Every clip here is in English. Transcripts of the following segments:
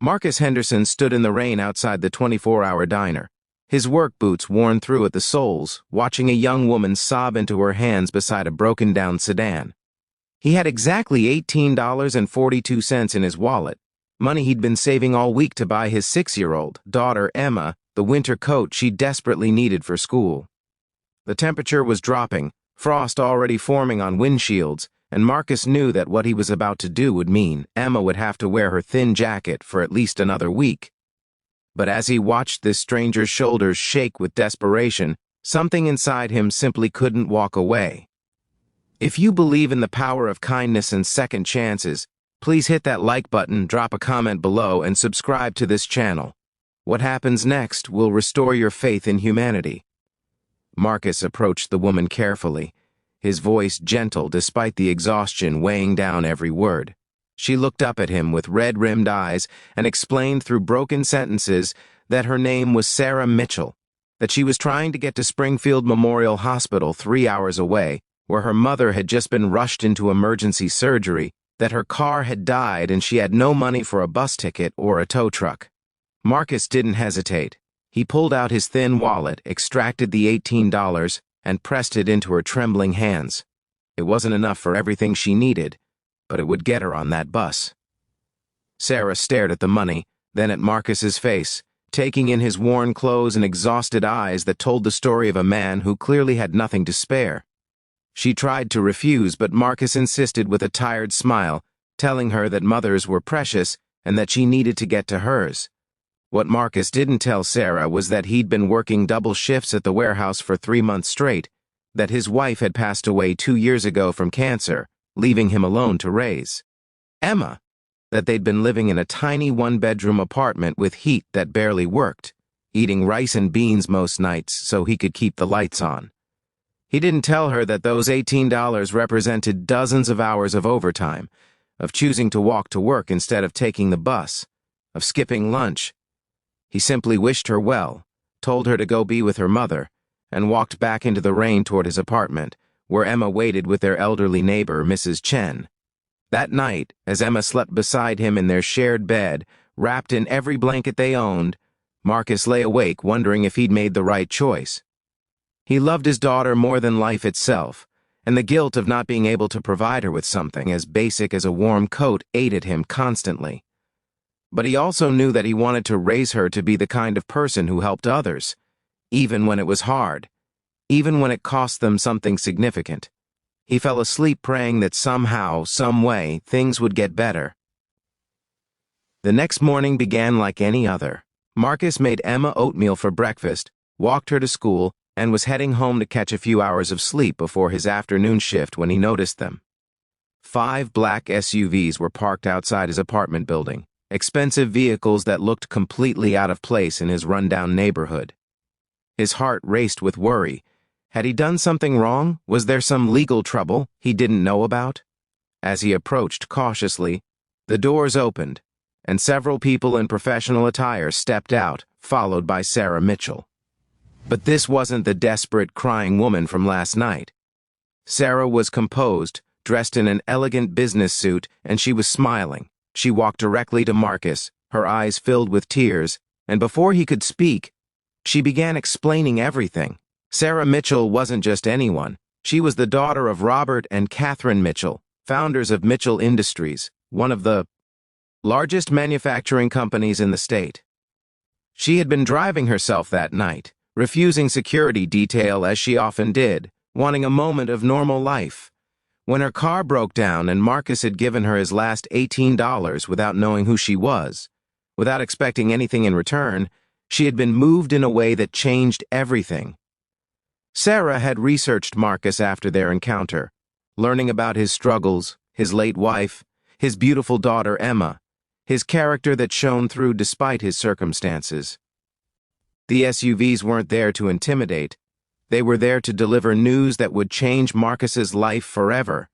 Marcus Henderson stood in the rain outside the 24-hour diner, his work boots worn through at the soles, watching a young woman sob into her hands beside a broken-down sedan. He had exactly $18.42 in his wallet, money he'd been saving all week to buy his 6-year-old daughter, Emma, the winter coat she desperately needed for school. The temperature was dropping, frost already forming on windshields, and Marcus knew that what he was about to do would mean Emma would have to wear her thin jacket for at least another week. But as he watched this stranger's shoulders shake with desperation, something inside him simply couldn't walk away. If you believe in the power of kindness and second chances, please hit that like button, drop a comment below, and subscribe to this channel. What happens next will restore your faith in humanity. Marcus approached the woman carefully, his voice gentle despite the exhaustion weighing down every word. She looked up at him with red-rimmed eyes and explained through broken sentences that her name was Sarah Mitchell, that she was trying to get to Springfield Memorial Hospital 3 hours away, where her mother had just been rushed into emergency surgery, that her car had died and she had no money for a bus ticket or a tow truck. Marcus didn't hesitate. He pulled out his thin wallet, extracted the $18, and pressed it into her trembling hands. It wasn't enough for everything she needed, but it would get her on that bus. Sarah stared at the money, then at Marcus's face, taking in his worn clothes and exhausted eyes that told the story of a man who clearly had nothing to spare. She tried to refuse, but Marcus insisted with a tired smile, telling her that mothers were precious and that she needed to get to hers. What Marcus didn't tell Sarah was that he'd been working double shifts at the warehouse for 3 months straight, that his wife had passed away 2 years ago from cancer, leaving him alone to raise Emma, that they'd been living in a tiny one-bedroom apartment with heat that barely worked, eating rice and beans most nights so he could keep the lights on. He didn't tell her that those $18 represented dozens of hours of overtime, of choosing to walk to work instead of taking the bus, of skipping lunch. He simply wished her well, told her to go be with her mother, and walked back into the rain toward his apartment, where Emma waited with their elderly neighbor, Mrs. Chen. That night, as Emma slept beside him in their shared bed, wrapped in every blanket they owned, Marcus lay awake wondering if he'd made the right choice. He loved his daughter more than life itself, and the guilt of not being able to provide her with something as basic as a warm coat ate at him constantly. But he also knew that he wanted to raise her to be the kind of person who helped others, even when it was hard, even when it cost them something significant. He fell asleep praying that somehow, some way, things would get better. The next morning began like any other. Marcus made Emma oatmeal for breakfast, walked her to school, and was heading home to catch a few hours of sleep before his afternoon shift when he noticed them. 5 black SUVs were parked outside his apartment building, expensive vehicles that looked completely out of place in his rundown neighborhood. His heart raced with worry. Had he done something wrong? Was there some legal trouble he didn't know about? As he approached cautiously, the doors opened, and several people in professional attire stepped out, followed by Sarah Mitchell. But this wasn't the desperate, crying woman from last night. Sarah was composed, dressed in an elegant business suit, and she was smiling. She walked directly to Marcus, her eyes filled with tears, and before he could speak, she began explaining everything. Sarah Mitchell wasn't just anyone. She was the daughter of Robert and Catherine Mitchell, founders of Mitchell Industries, one of the largest manufacturing companies in the state. She had been driving herself that night, refusing security detail as she often did, wanting a moment of normal life. When her car broke down and Marcus had given her his last $18 without knowing who she was, without expecting anything in return, she had been moved in a way that changed everything. Sarah had researched Marcus after their encounter, learning about his struggles, his late wife, his beautiful daughter Emma, his character that shone through despite his circumstances. The SUVs weren't there to intimidate. They were there to deliver news that would change Marcus's life forever.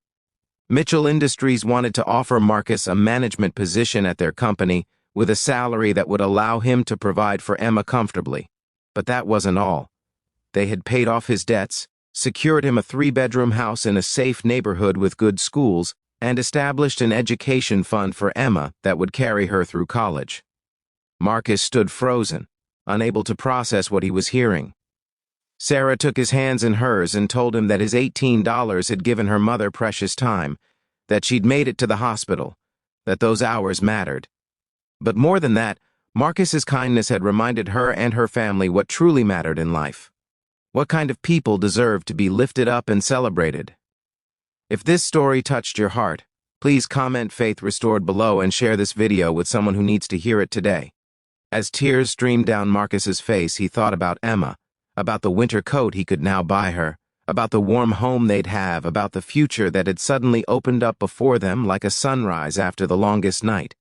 Mitchell Industries wanted to offer Marcus a management position at their company with a salary that would allow him to provide for Emma comfortably. But that wasn't all. They had paid off his debts, secured him a 3-bedroom house in a safe neighborhood with good schools, and established an education fund for Emma that would carry her through college. Marcus stood frozen, unable to process what he was hearing. Sarah took his hands in hers and told him that his $18 had given her mother precious time, that she'd made it to the hospital, that those hours mattered. But more than that, Marcus's kindness had reminded her and her family what truly mattered in life. What kind of people deserve to be lifted up and celebrated? If this story touched your heart, please comment Faith Restored below and share this video with someone who needs to hear it today. As tears streamed down Marcus's face, he thought about Emma, about the winter coat he could now buy her, about the warm home they'd have, about the future that had suddenly opened up before them like a sunrise after the longest night.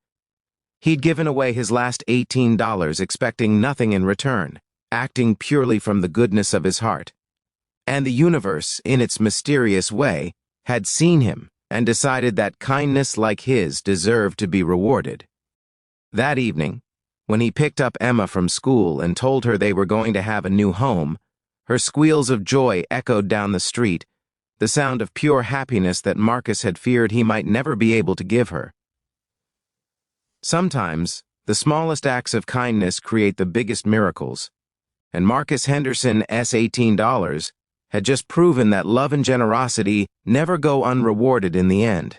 He'd given away his last $18, expecting nothing in return, acting purely from the goodness of his heart. And the universe, in its mysterious way, had seen him and decided that kindness like his deserved to be rewarded. That evening, when he picked up Emma from school and told her they were going to have a new home, her squeals of joy echoed down the street, the sound of pure happiness that Marcus had feared he might never be able to give her. Sometimes, the smallest acts of kindness create the biggest miracles, and Marcus Henderson's $18 had just proven that love and generosity never go unrewarded in the end.